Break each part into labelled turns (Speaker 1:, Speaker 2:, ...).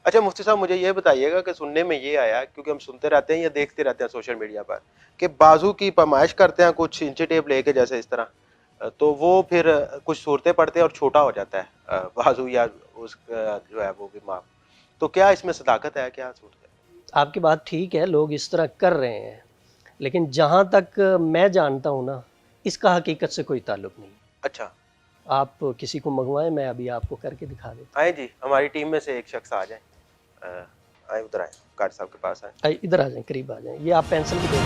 Speaker 1: अच्छा मुफ्ती साहब, मुझे ये बताइएगा कि सुनने में ये आया, क्योंकि हम सुनते रहते हैं या देखते रहते हैं सोशल मीडिया पर, कि बाजू की पैमाइश करते हैं कुछ इंची टेप लेके जैसे इस तरह, तो वो फिर कुछ सूरतें पड़ते हैं और छोटा हो जाता है बाजू या उस जो है वो भी माप। तो क्या इसमें सदाकत है, क्या सूरत है?
Speaker 2: आपकी बात ठीक है, लोग इस तरह कर रहे हैं, लेकिन जहाँ तक मैं जानता हूँ ना, इसका हकीकत से कोई ताल्लुक नहीं।
Speaker 1: अच्छा,
Speaker 2: आप किसी को मंगवाएं, मैं अभी आपको करके दिखा देता
Speaker 1: आए जी, हमारी टीम में से एक शख्स आ जाए, आए उधर आए, कारी साहब के पास आए।
Speaker 2: हूँ। इधर आ जाएं, करीब आ जाएं। ये आप पेंसिल भी दे दें।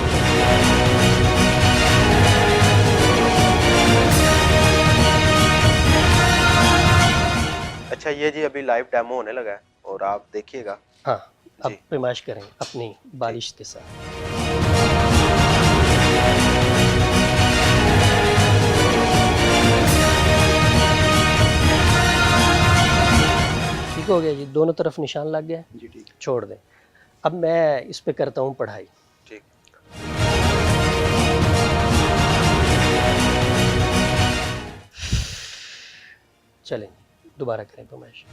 Speaker 1: अच्छा ये जी अभी लाइव डेमो होने लगा है और आप देखिएगा।
Speaker 2: हाँ, अब
Speaker 1: जी
Speaker 2: पैमाइश करें अपनी बारिश के साथ। ठीक हो गया जी, दोनों तरफ निशान लग गया।
Speaker 1: जी ठीक
Speaker 2: छोड़ दें। अब मैं इस पे करता हूँ पढ़ाई।
Speaker 1: ठीक।
Speaker 2: चलें, दोबारा करें पैमाइश।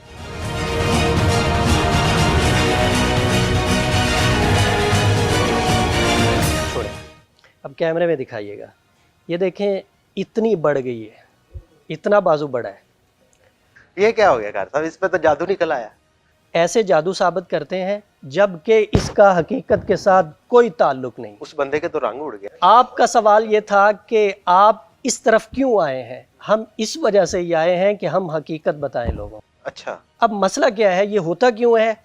Speaker 2: छोड़ें। अब कैमरे में दिखाइएगा। ये देखें, इतनी बढ़ गई है, इतना बाजू बढ़ा है।
Speaker 1: ये क्या हो गया कारी साहब, इस पे तो जादू निकल आया।
Speaker 2: ऐसे जादू साबित करते हैं जबकि इसका हकीकत के साथ कोई ताल्लुक नहीं।
Speaker 1: उस बंदे के तो रंग उड़ गया।
Speaker 2: आपका सवाल ये था कि आप इस तरफ क्यों आए हैं। हम इस वजह से ही आए हैं कि हम हकीकत बताएं लोगों को।
Speaker 1: अच्छा,
Speaker 2: अब मसला क्या है, ये होता क्यों है?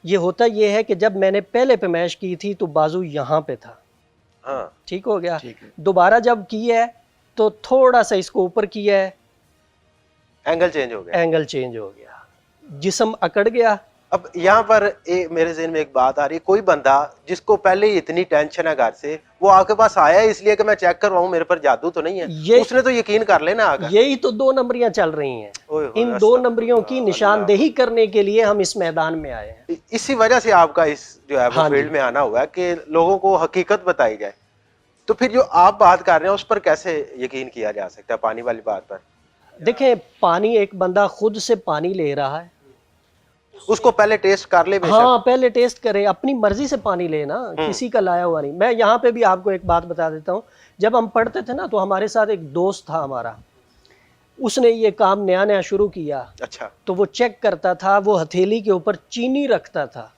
Speaker 2: ये होता ये है कि जब मैंने पहले पैमाइश की थी तो बाजू यहाँ पे था।
Speaker 1: हाँ
Speaker 2: ठीक हो गया।
Speaker 1: ठीक है।
Speaker 2: दोबारा जब की है तो थोड़ा सा इसको ऊपर किया है,
Speaker 1: एंगल चेंज हो गया।
Speaker 2: एंगल चेंज हो गया, जिस्म अकड़ गया।
Speaker 1: अब यहाँ पर मेरे ज़हन में एक बात आ रही है, कोई बंदा जिसको पहले ही इतनी टेंशन है घर से, वो आपके पास आया है इसलिए कि मैं चेक करवाऊं मेरे पर जादू तो नहीं है, उसने तो यकीन कर लेना आकर।
Speaker 2: यही तो 2 नंबरियां चल रही हैं।
Speaker 1: ओए होए,
Speaker 2: इन 2 नंबरियों की निशानदेही करने के लिए हम इस मैदान में आए हैं।
Speaker 1: इसी वजह से आपका इस जो है वो
Speaker 2: हाँ
Speaker 1: फील्ड में आना हुआ है कि लोगों को हकीकत बताई जाए। तो फिर जो आप बात कर रहे हैं उस पर कैसे यकीन किया जा सकता है, पानी वाली बात पर?
Speaker 2: देखें, पानी, एक बंदा खुद से पानी ले रहा है,
Speaker 1: उसको पहले टेस्ट कर ले।
Speaker 2: हाँ पहले टेस्ट करे, अपनी मर्जी से पानी लेना, किसी का लाया हुआ नहीं। मैं यहाँ पे भी आपको एक बात बता देता हूँ। जब हम पढ़ते थे ना तो हमारे साथ एक दोस्त था हमारा, उसने ये काम नया नया शुरू किया।
Speaker 1: अच्छा,
Speaker 2: तो वो चेक करता था, वो हथेली के ऊपर चीनी रखता था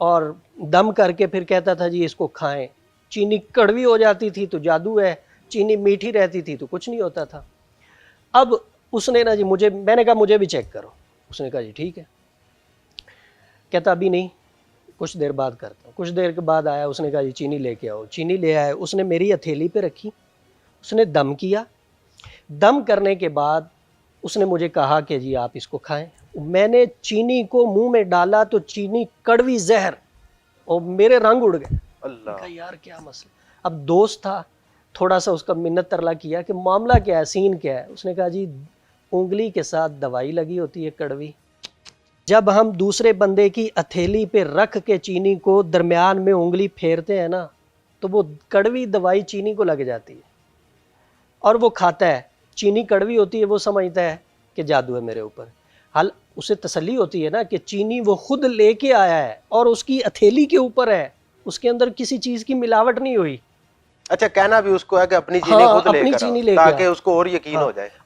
Speaker 2: और दम करके फिर कहता था जी इसको खाएं। चीनी कड़वी हो जाती थी तो जादू है, चीनी मीठी रहती थी तो कुछ नहीं होता था। अब उसने ना जी मैंने कहा मुझे भी चेक करो। उसने कहा जी ठीक है। कहता अभी नहीं, कुछ देर बाद करता हूँ। कुछ देर के बाद आया, उसने कहा जी चीनी लेके आओ। चीनी ले आया, उसने मेरी हथेली पे रखी, उसने दम किया। दम करने के बाद उसने मुझे कहा कि जी आप इसको खाएं। मैंने चीनी को मुंह में डाला तो चीनी कड़वी जहर, और मेरे रंग उड़ गए।
Speaker 1: अल्लाह
Speaker 2: यार क्या मसला। अब दोस्त था, थोड़ा सा उसका मिन्नत तरला किया कि मामला क्या है, सीन क्या है। उसने कहा जी उंगली के साथ दवाई लगी होती है कड़वी, जब हम दूसरे बंदे की हथेली पे रख के चीनी को दरमियान में उंगली फेरते हैं ना, तो वो कड़वी दवाई चीनी को लग जाती है और वो खाता है। चीनी कड़वी होती है, वो समझता है कि जादू है मेरे ऊपर। हाल उसे तसल्ली होती है ना कि चीनी वो खुद लेके आया है और उसकी हथेली के ऊपर है, उसके अंदर किसी चीज़ की मिलावट नहीं हुई।
Speaker 1: अच्छा, कहना भी उसको है कि अपनी चीनी खुद
Speaker 2: अपनी
Speaker 1: लेकर
Speaker 2: चीनी
Speaker 1: आओ,
Speaker 2: लेके
Speaker 1: ताकि
Speaker 2: आओ।
Speaker 1: उसको और यकीन हो जाए।